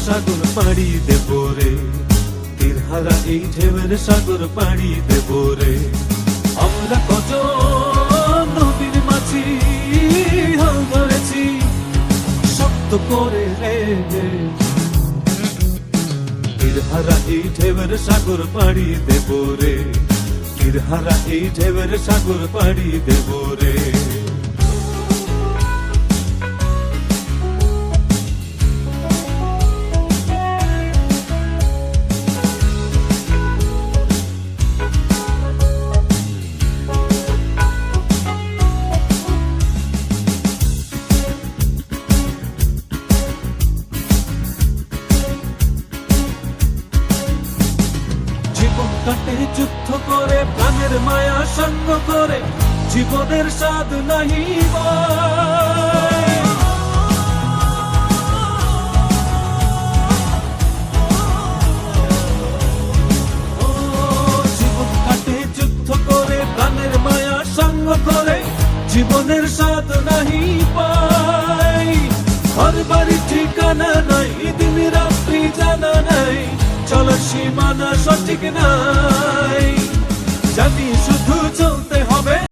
সাগর পাড়ি দেব রে, তীরহারা এই ঢেউয়ের সাগর পাড়ি দেব রে। আমরা কত নদীর মাঝি হাল ধরেছি শক্ত করে রে, তীরহারা এই ঢেউয়ের সাগর পাড়ি দেব রে, তীরহারা এই ঢেউয়ের সাগর পাড়ি দেব রে। কাটে যুদ্ধ করে প্রাণের মায়া সঙ্গ করে, জীবনের স্বাদ নাহি জীবন কাটে যুদ্ধ করে প্রাণের মায়া সঙ্গ করে, জীবনের স্বাদ নাহি পাই। ঘর বাড়ি ঠিকানা নাই, দিন রাত্রি জানা নাই, চলো সীমানা সঠিক না।